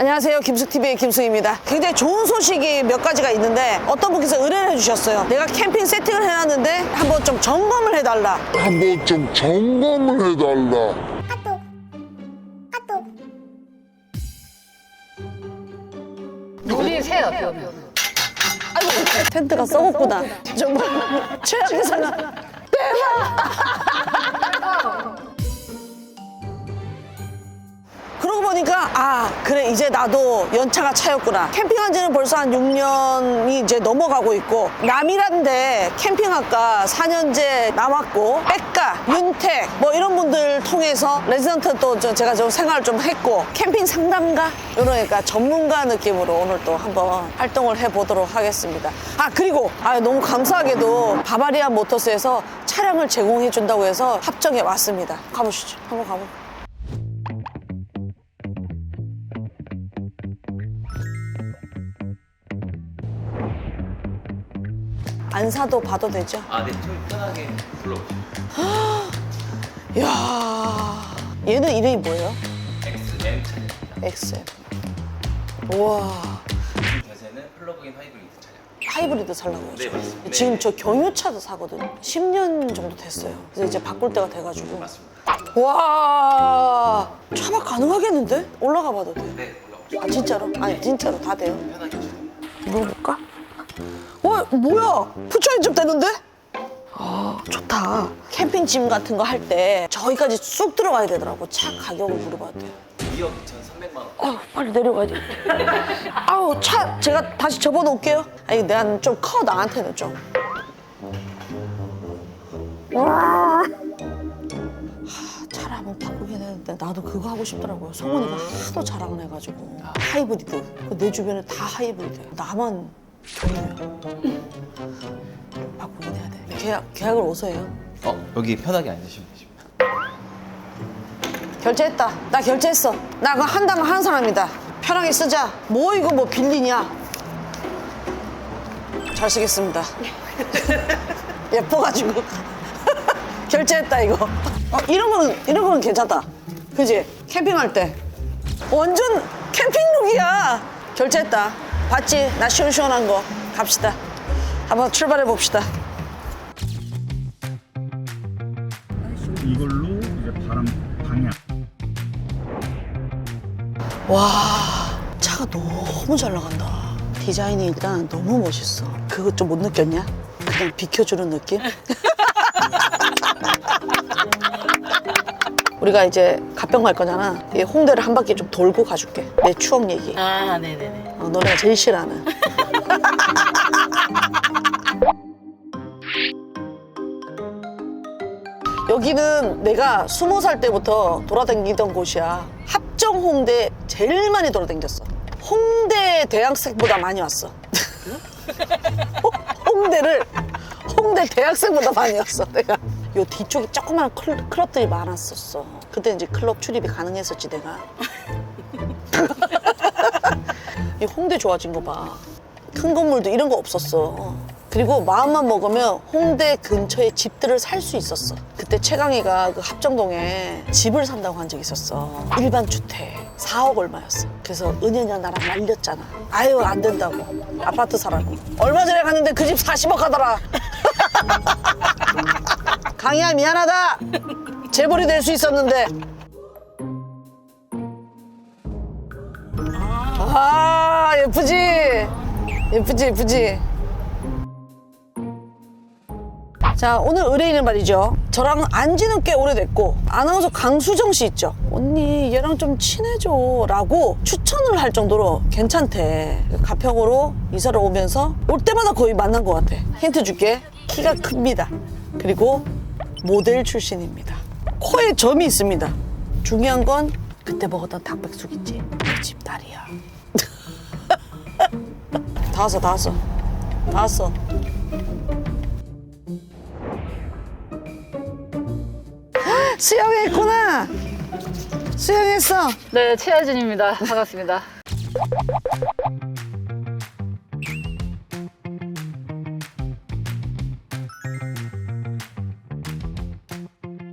안녕하세요. 김숙TV의 김숙입니다. 굉장히 좋은 소식이 몇 가지가 있는데 어떤 분께서 의뢰를 해주셨어요. 내가 캠핑 세팅을 해놨는데 한번 좀 점검을 해달라. 우리 새요, 그러면. 아이고, 텐트가 썩었구나. 정말 최악의 상황. 그러고 보니까 그래 이제 나도 연차가 차였구나. 캠핑한 지는 벌써 한 6년이 이제 넘어가고 있고 남이란데 캠핑학과 4년제 남았고 백가, 윤택 뭐 이런 분들 통해서 레지던트 또 제가 좀 생활을 좀 했고 캠핑 상담가 이러니까 전문가 느낌으로 오늘 또 한번 활동을 해보도록 하겠습니다. 그리고 너무 감사하게도 바바리아 모터스에서 차량을 제공해 준다고 해서 합정에 왔습니다. 가보시죠. 한번 가볼게요. 안 사도 봐도 되죠? 네, 좀 편하게 불러보시죠. 이야, 얘는 이름이 뭐예요? XM 차량입니다. XM. 우와, 지금 대세는 플러그인 하이브리드 차량. 하이브리드 살라고 네, 하죠. 맞습니다. 지금 저 경유차도 사거든요. 10년 정도 됐어요. 그래서 이제 바꿀 때가 돼가지고. 맞습니다. 와, 차박 가능하겠는데? 올라가 봐도 돼. 네, 올라오시죠. 진짜로? 아니, 진짜로 다 돼요. 편하게 하시죠. 물어볼까? 뭐야? 푸처인 좀 되는데? 좋다. 캠핑짐 같은 거 할 때 저기까지 쑥 들어가야 되더라고. 차 가격을 물어봐야 돼요. 2억 2,300만 원. 빨리 내려가야 돼. 차 제가 다시 접어놓을게요. 이거 내가 좀 커, 나한테는 좀. 차를 한번 바꾸긴 했는데 나도 그거 하고 싶더라고요. 성훈이가 하도 자랑을 해가지고. 하이브리드. 내 주변에 다 하이브리드예요. 나만 경유야. 바꾸긴 해야 돼. 계약을 어디서 해요? 여기 편하게 앉으시면 되십니다. 결제했다. 나 결제했어. 나 그거 한다면 하는 사람이다. 편하게 쓰자. 뭐 이거 뭐 빌리냐. 잘 쓰겠습니다. 예뻐가지고. 결제했다 이거. 이런 거는 괜찮다. 그지? 캠핑할 때. 완전 캠핑룩이야. 결제했다. 봤지? 나 시원시원한 거. 갑시다. 한번 출발해 봅시다. 이걸로 이제 바람 방향. 와, 차가 너무 잘 나간다. 디자인이 일단 너무 멋있어. 그거 좀 못 느꼈냐? 그냥 비켜주는 느낌? 우리가 이제 가평 갈 거잖아. 이 홍대를 한 바퀴 좀 돌고 가줄게. 내 추억 얘기. 네네네. 너네가 제일 싫어하는. 여기는 내가 20살 때부터 돌아다니던 곳이야. 합정 홍대 제일 많이 돌아다녔어. 홍대 대학생보다 많이 왔어. 홍대 대학생보다 많이 왔어, 내가. 요 뒤쪽에 조그마한 클럽들이 많았었어. 그때 이제 클럽 출입이 가능했었지, 내가. 이 홍대 좋아진 거 봐. 큰 건물도 이런 거 없었어. 그리고 마음만 먹으면 홍대 근처에 집들을 살 수 있었어. 그때 최강희가 그 합정동에 집을 산다고 한 적이 있었어. 일반 주택 4억 얼마였어. 그래서 은현이랑 나랑 말렸잖아. 안 된다고. 아파트 사라고. 얼마 전에 갔는데 그 집 40억 하더라. 강희야 미안하다. 재벌이 될 수 있었는데. 예쁘지. 자, 오늘 의뢰인은 말이죠. 저랑 안지는 꽤 오래됐고 아나운서 강수정 씨 있죠. 언니 얘랑 좀 친해져 라고 추천을 할 정도로 괜찮대. 가평으로 이사를 오면서 올 때마다 거의 만난 것 같아. 힌트 줄게. 키가 큽니다. 그리고 모델 출신입니다. 코에 점이 있습니다. 중요한 건 그때 먹었던 닭백숙 있지? 그 집 딸이야. 다 왔어. 수영했구나. 수영했어. 네, 최하진입니다. 반갑습니다.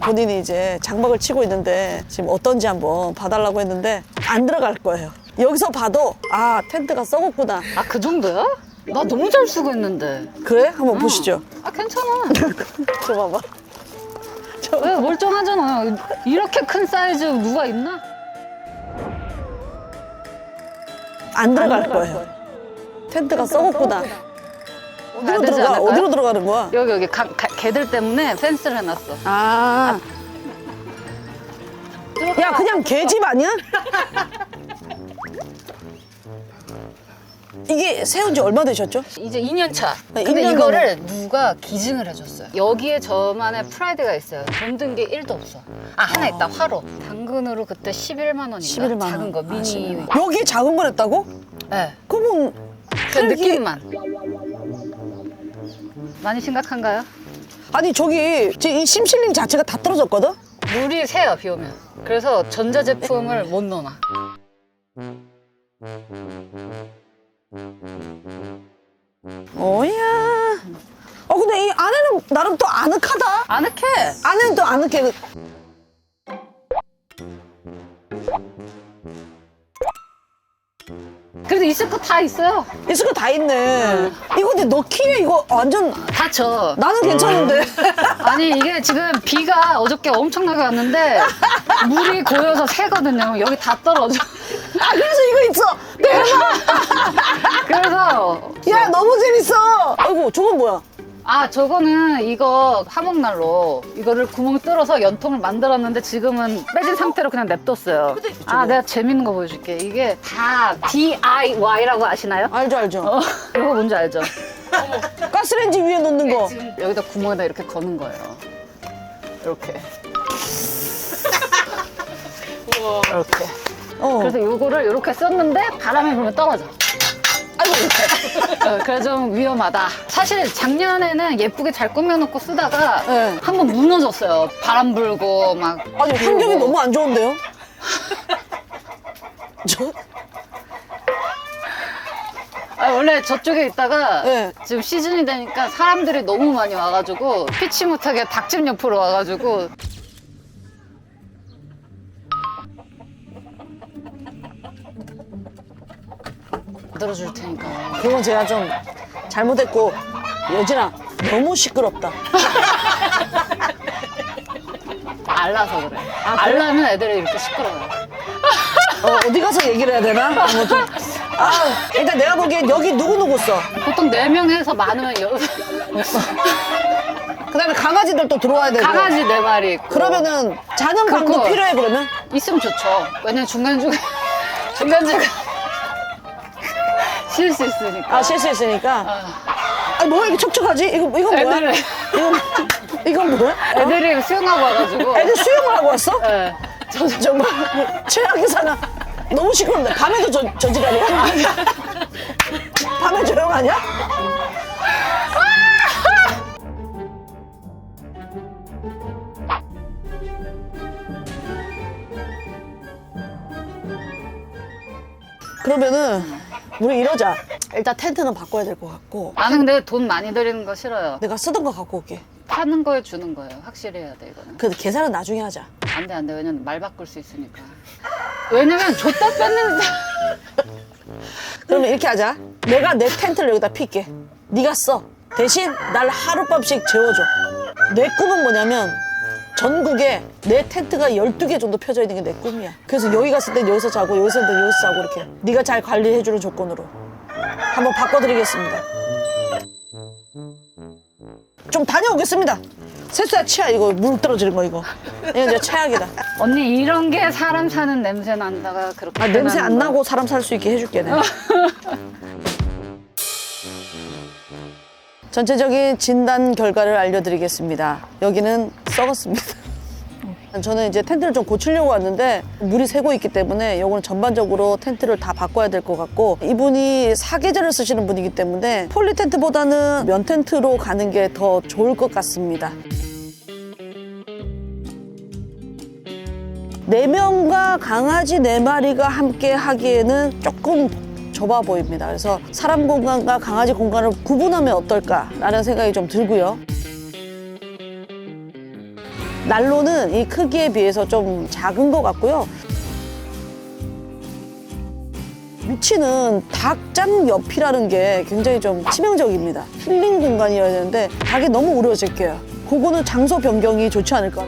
본인이 이제 장박을 치고 있는데 지금 어떤지 한번 봐달라고 했는데 안 들어갈 거예요. 여기서 봐도 아 텐트가 썩었구나. 아, 그 정도야? 나 너무 잘 쓰고 있는데. 그래? 한번 보시죠. 아, 괜찮아. 저 봐봐. 왜 멀쩡하잖아. 이렇게 큰 사이즈 누가 있나? 안 들어갈 거예요. 텐트가 썩었구나. 가야 되지 들어가? 않을까요? 어디로 들어가는 거야? 여기 개들 때문에 펜스를 해놨어. 아. 야, 그냥 개집 아니야? 이게 세운 지 얼마 되셨죠? 이제 2년 차. 네, 근데 2년 이거를 누가 기증을 해줬어요. 여기에 저만의 프라이드가 있어요. 돈 든 게 1도 없어. 아, 하나 있다. 화로. 당근으로 그때 11만 원인가? 11만 원. 작은 거, 미니. 여기 작은 걸 했다고? 네. 그러면 그 헬기- 느낌만. 많이 심각한가요? 아니 저기 지금 이 심실링 자체가 다 떨어졌거든? 물이 새요, 비 오면. 그래서 전자제품을 못 넣어놔. 어야. 근데 이 안에는 나름 또 아늑하다. 아늑해. 안에는 또 아늑해. 그래도 있을 거 다 있어요. 있을 거 다 있네. 이거 근데 넣기에 이거 완전 다쳐. 나는 괜찮은데. 아니, 이게 지금 비가 어저께 엄청나게 왔는데 물이 고여서 새거든요. 여기 다 떨어져. 아 그래서 이거 있어. 대박. 그래서 야 너무 재밌어. 아이고 저건 뭐야? 아, 저거는 이거 화목난로 이거를 구멍 뚫어서 연통을 만들었는데 지금은 빼진 상태로 그냥 냅뒀어요. 아, 내가 재밌는 거 보여줄게. 이게 다 DIY라고 아시나요? 알죠 알죠. 이거 뭔지 알죠? 가스레인지 위에 놓는 거. 지금 여기다 구멍에다 이렇게 거는 거예요. 이렇게. 이렇게. 그래서 이거를 이렇게 썼는데 바람이 불면 떨어져. 아이고 이렇게. 그래 좀 위험하다. 사실 작년에는 예쁘게 잘 꾸며놓고 쓰다가 네. 한번 무너졌어요. 바람 불고 막. 아니 환경이 너무 안 좋은데요? 저 원래 저쪽에 있다가 네. 지금 시즌이 되니까 사람들이 너무 많이 와가지고 피치 못하게 닭집 옆으로 와가지고. 만들어줄 테니까. 그건 제가 좀 잘못했고 여진아 너무 시끄럽다. 알라서 그래. 아, 그래? 알라면 애들이 이렇게 시끄러워요. 어디 가서 얘기를 해야 되나? 아무튼 일단 내가 보기엔 여기 누구 써? 보통 4명에서 많으면 그다음에 강아지들도 들어와야 되고. 강아지 4마리 있고. 그러면은 자는 방도 그거. 필요해 그러면? 있으면 좋죠. 왜냐면 중간중간 쉴 수 있으니까. 아 실수했으니까. 아니 뭐야 이게 촉촉하지? 이건 뭐야? 애들을. 이건 뭐야? 애들이 수영하고 와가지고. 애들 수영을 하고 왔어? 네. 정말 최악의 상황. 너무 시끄럽네. 밤에도 저 지랄이야? 밤에 조용하냐? 그러면은 우리 이러자. 일단 텐트는 바꿔야 될 것 같고 나는 근데 돈 많이 들이는 거 싫어요. 내가 쓰던 거 갖고 올게. 파는 거에 주는 거예요. 확실히 해야 돼, 이거는. 그 계산은 나중에 하자. 안 돼, 안 돼. 왜냐면 말 바꿀 수 있으니까. 왜냐면 줬다 뺐는데. 그러면 이렇게 하자. 내가 내 텐트를 여기다 필게. 네가 써. 대신 날 하룻밤씩 재워줘. 내 꿈은 뭐냐면 전국에 내 텐트가 12개 정도 펴져 있는 게 내 꿈이야. 그래서 여기 갔을 땐 여기서 자고 여기서 땐 여기서 자고 이렇게. 네가 잘 관리해주는 조건으로 한번 바꿔드리겠습니다. 좀 다녀오겠습니다. 세수야 치아 이거 물 떨어지는 거 이거. 이거 이제 최악이다. 언니, 이런 게 사람 사는 냄새 난다가 그렇게. 아, 냄새 안 나는 나고 사람 살 수 있게 해줄게 내가. 전체적인 진단 결과를 알려드리겠습니다. 여기는 썩었습니다. 저는 이제 텐트를 좀 고치려고 왔는데 물이 새고 있기 때문에 이거는 전반적으로 텐트를 다 바꿔야 될 것 같고, 이분이 사계절을 쓰시는 분이기 때문에 폴리 텐트보다는 면 텐트로 가는 게 더 좋을 것 같습니다. 4명과 강아지 4마리가 함께 하기에는 조금 좁아 보입니다. 그래서 사람 공간과 강아지 공간을 구분하면 어떨까라는 생각이 좀 들고요. 난로는 이 크기에 비해서 좀 작은 것 같고요. 위치는 닭장 옆이라는 게 굉장히 좀 치명적입니다. 힐링 공간이어야 되는데 닭이 너무 우려질게요. 그거는 장소 변경이 좋지 않을까.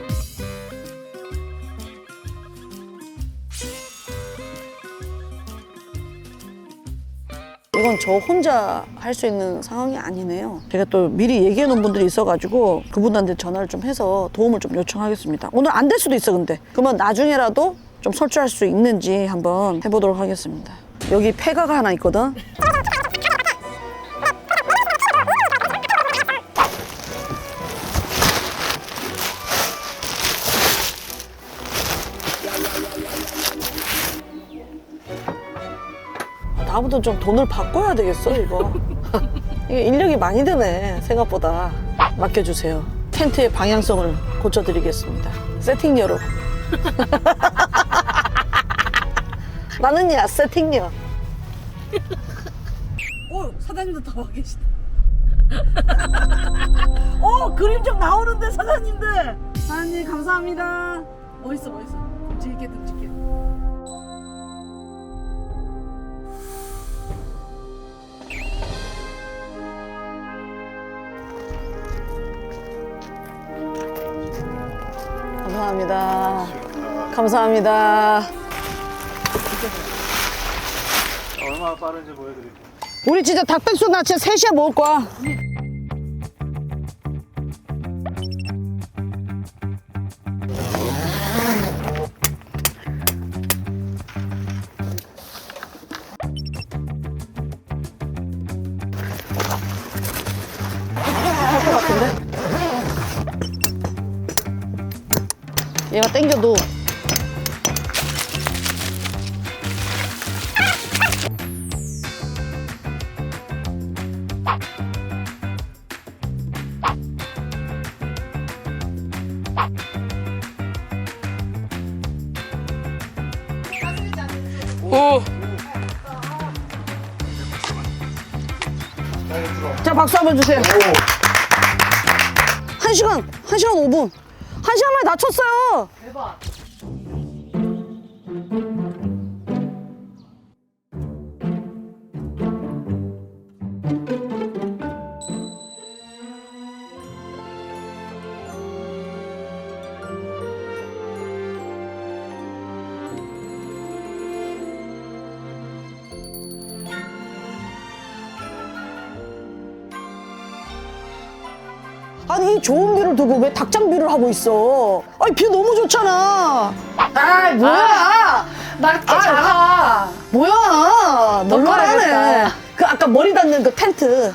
이건 저 혼자 할 수 있는 상황이 아니네요. 제가 또 미리 얘기해 놓은 분들이 있어가지고 그분한테 전화를 좀 해서 도움을 좀 요청하겠습니다. 오늘 안 될 수도 있어 근데. 그러면 나중에라도 좀 설치할 수 있는지 한번 해보도록 하겠습니다. 여기 폐가가 하나 있거든. 나부터 좀 돈을 바꿔야 되겠어 이거. 이게 인력이 많이 드네 생각보다. 맡겨주세요. 텐트의 방향성을 고쳐드리겠습니다. 세팅녀로. 나는야 세팅녀. 오 사장님도 다 와 계시다. 오 그림 좀 나오는데 사장님들. 사장님 감사합니다. 멋있어 멋있어. 듬직해 듬직해. 감사합니다. 감사합니다. 얼마나 빠른지 보여드릴게요. 우리 진짜 닭백숙 나 진짜 3시에 먹을 거야. 할 것 같은데? 얘가 땡겨도 자 박수 한번 주세요. 1시간 5분. 1시간 만에 낮췄어요. 대박. 아니 이 좋은 뷰를 두고 왜 닭장 뷰를 하고 있어? 아니 뷰 너무 좋잖아. 아 뭐야? 나 작아. 뭐야? 놀라네. 꺼내야겠다. 그 아까 머리 닿는 그 텐트.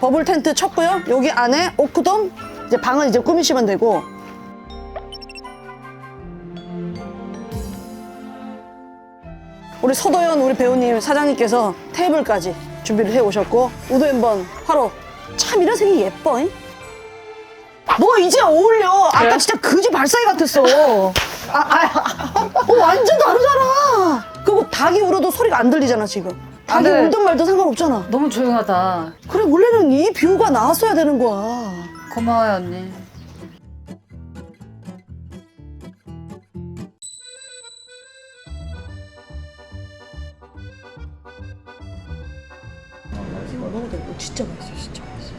버블 텐트 쳤고요. 여기 안에 오크돔 이제 방은 이제 꾸미시면 되고. 우리 서도연 우리 배우님 사장님께서 테이블까지 준비를 해 오셨고 우드 앤번 화로 참 이런 색이 예뻐. 잉? 너 이제 어울려. 아까 진짜 그지 발사기 같았어. 완전 다르잖아. 그리고 닭이 울어도 소리가 안 들리잖아 지금. 닭이 네. 울든 말든 상관없잖아. 너무 조용하다. 그래 원래는 이 뷰가 나왔어야 되는 거야. 고마워요 언니. 먹어도 돼. 이거 진짜 맛있어 진짜 맛있어.